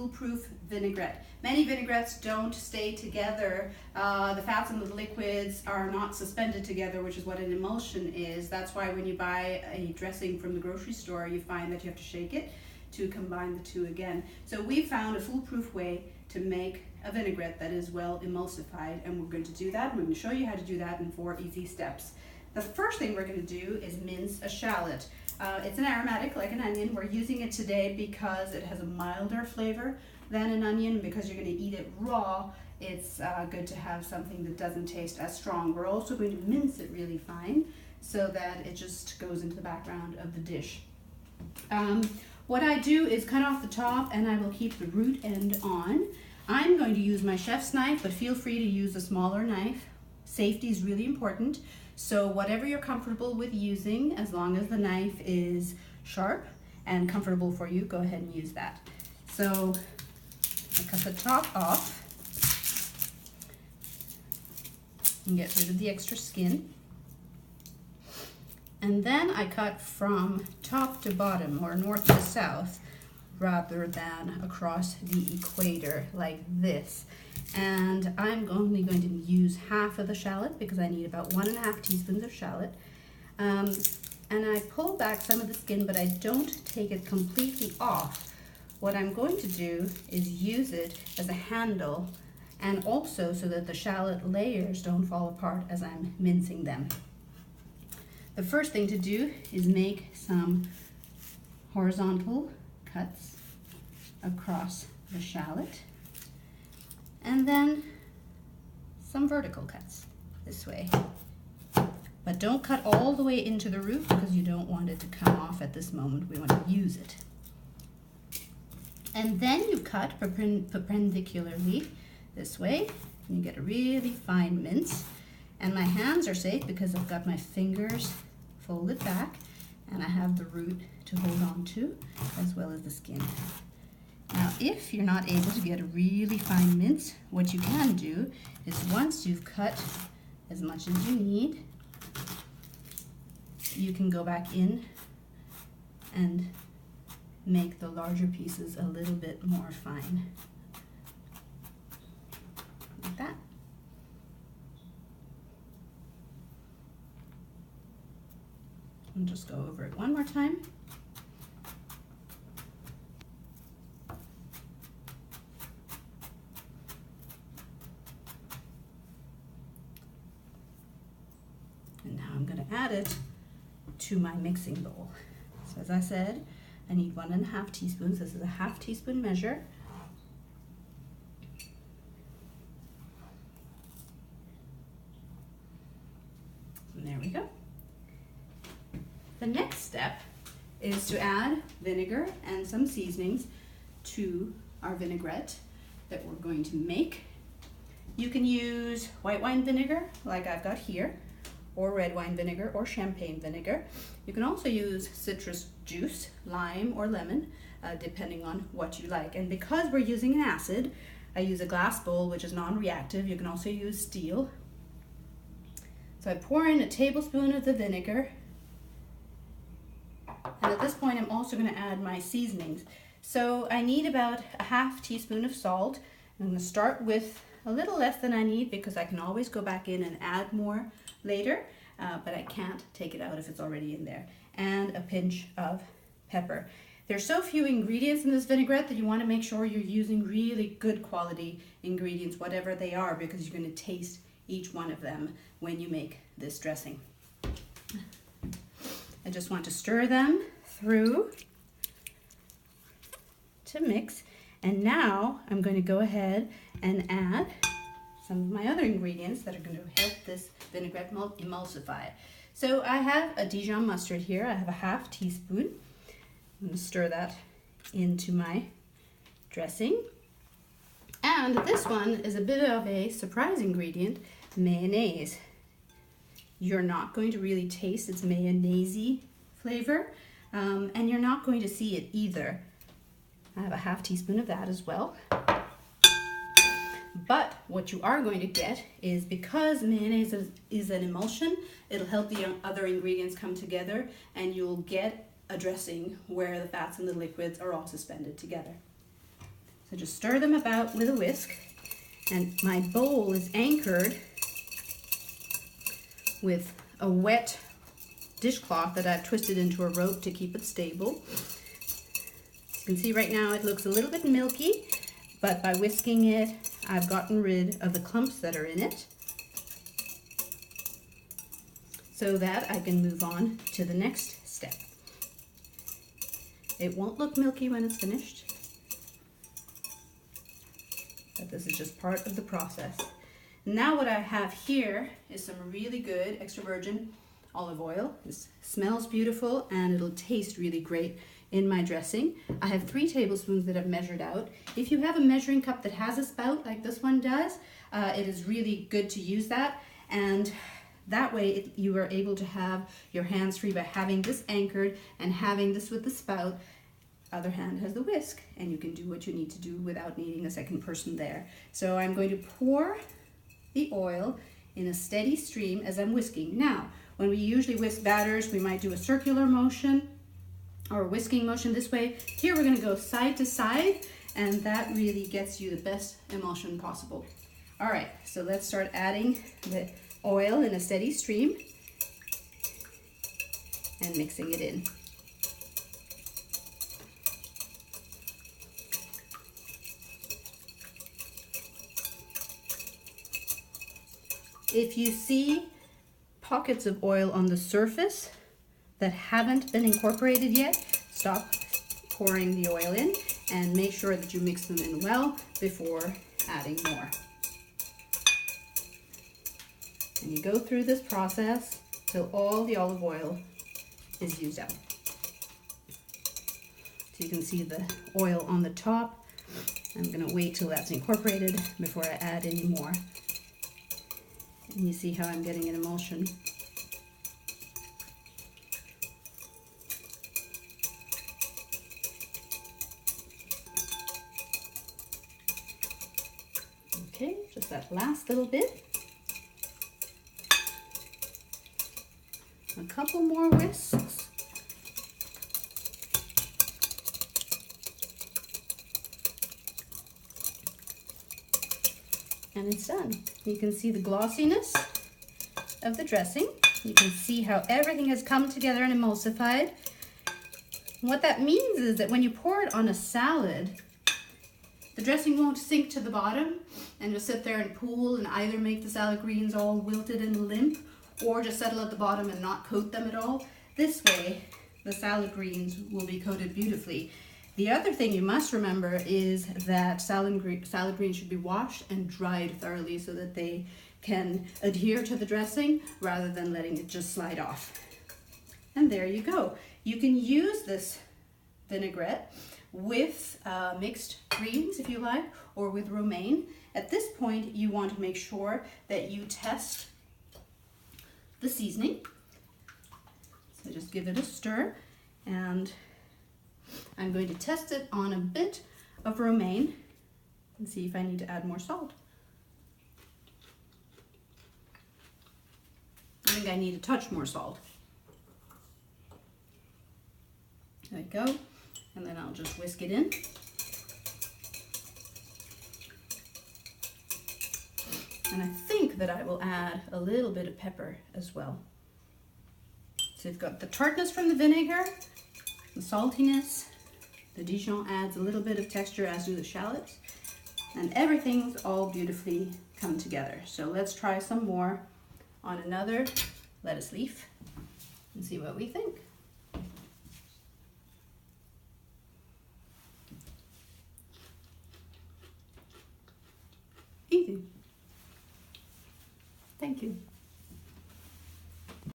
foolproof vinaigrette. Many vinaigrettes don't stay together. The fats and the liquids are not suspended together, which is what an emulsion is. That's why when you buy a dressing from the grocery store, you find that you have to shake it to combine the two again. So we found a foolproof way to make a vinaigrette that is well emulsified, and we're going to do that. We're going to show you how to do that in 4 easy steps. The first thing we're going to do is mince a shallot. It's an aromatic like an onion. We're using it today because it has a milder flavor than an onion. Because you're going to eat it raw, it's good to have something that doesn't taste as strong. We're also going to mince it really fine so that it just goes into the background of the dish. What I do is cut off the top, and I will keep the root end on. I'm going to use my chef's knife, but feel free to use a smaller knife. Safety is really important. So whatever you're comfortable with using, as long as the knife is sharp and comfortable for you, go ahead and use that. So I cut the top off and get rid of the extra skin. And then I cut from top to bottom, or north to south, rather than across the equator like this. And I'm only going to use half of the shallot because I need about 1.5 teaspoons of shallot. And I pull back some of the skin, but I don't take it completely off. What I'm going to do is use it as a handle, and also so that the shallot layers don't fall apart as I'm mincing them. The first thing to do is make some horizontal cuts across the shallot, and then some vertical cuts this way. But don't cut all the way into the root because you don't want it to come off at this moment. We want to use it. And then you cut perpendicularly this way, and you get a really fine mince. And my hands are safe because I've got my fingers folded back, and I have the root to hold on to as well as the skin. Now, if you're not able to get a really fine mince, what you can do is once you've cut as much as you need, you can go back in and make the larger pieces a little bit more fine. Like that. And just go over it one more time. And now I'm going to add it to my mixing bowl. So as I said, I need 1.5 teaspoons. This is a 1/2 teaspoon measure. And there we go. The next step is to add vinegar and some seasonings to our vinaigrette that we're going to make. You can use white wine vinegar like I've got here, or red wine vinegar, or champagne vinegar. You can also use citrus juice, lime or lemon, depending on what you like. And because we're using an acid, I use a glass bowl which is non-reactive. You can also use steel. So I pour in a tablespoon of the vinegar. And at this point, I'm also going to add my seasonings. So I need about a 1/2 teaspoon of salt. I'm going to start with a little less than I need because I can always go back in and add more later, but I can't take it out if it's already in there. And a pinch of pepper. There's so few ingredients in this vinaigrette that you want to make sure you're using really good quality ingredients, whatever they are, because you're going to taste each one of them when you make this dressing. I just want to stir them through to mix. And now I'm going to go ahead and add some of my other ingredients that are going to help this vinaigrette emulsify. So I have a Dijon mustard here. I have a 1/2 teaspoon. I'm going to stir that into my dressing. And this one is a bit of a surprise ingredient, mayonnaise. You're not going to really taste its mayonnaise-y flavor, and you're not going to see it either. I have a 1/2 teaspoon of that as well. But what you are going to get is, because mayonnaise is an emulsion, it'll help the other ingredients come together, and you'll get a dressing where the fats and the liquids are all suspended together. So just stir them about with a whisk, and my bowl is anchored with a wet dishcloth that I've twisted into a rope to keep it stable. You can see right now it looks a little bit milky, but by whisking it, I've gotten rid of the clumps that are in it so that I can move on to the next step. It won't look milky when it's finished, but this is just part of the process. Now what I have here is some really good extra virgin olive oil. This smells beautiful and it'll taste really great in my dressing. I have 3 tablespoons that I've measured out. If you have a measuring cup that has a spout like this one does, it is really good to use that, and that way you are able to have your hands free by having this anchored and having this with the spout. Other hand has the whisk, and you can do what you need to do without needing a second person there. So I'm going to pour the oil in a steady stream as I'm whisking. Now, when we usually whisk batters, we might do a circular motion or a whisking motion this way. Here we're going to go side to side, and that really gets you the best emulsion possible. All right, so let's start adding the oil in a steady stream and mixing it in. If you see pockets of oil on the surface that haven't been incorporated yet, stop pouring the oil in and make sure that you mix them in well before adding more. And you go through this process till all the olive oil is used up. So you can see the oil on the top. I'm going to wait till that's incorporated before I add any more. And you see how I'm getting an emulsion. Okay, just that last little bit. A couple more whisks. And it's done. You can see the glossiness of the dressing. You can see how everything has come together and emulsified. What that means is that when you pour it on a salad, the dressing won't sink to the bottom and just sit there and pool and either make the salad greens all wilted and limp or just settle at the bottom and not coat them at all. This way, the salad greens will be coated beautifully. The other thing you must remember is that salad greens should be washed and dried thoroughly so that they can adhere to the dressing rather than letting it just slide off. And there you go. You can use this vinaigrette with mixed greens if you like, or with romaine. At this point, you want to make sure that you test the seasoning. So just give it a stir, and I'm going to test it on a bit of romaine and see if I need to add more salt. I think I need a touch more salt. There we go. And then I'll just whisk it in. And I think that I will add a little bit of pepper as well. So you've got the tartness from the vinegar, the saltiness, the Dijon adds a little bit of texture, as do the shallots, and everything's all beautifully come together. So let's try some more on another lettuce leaf and see what we think. Easy. Thank you.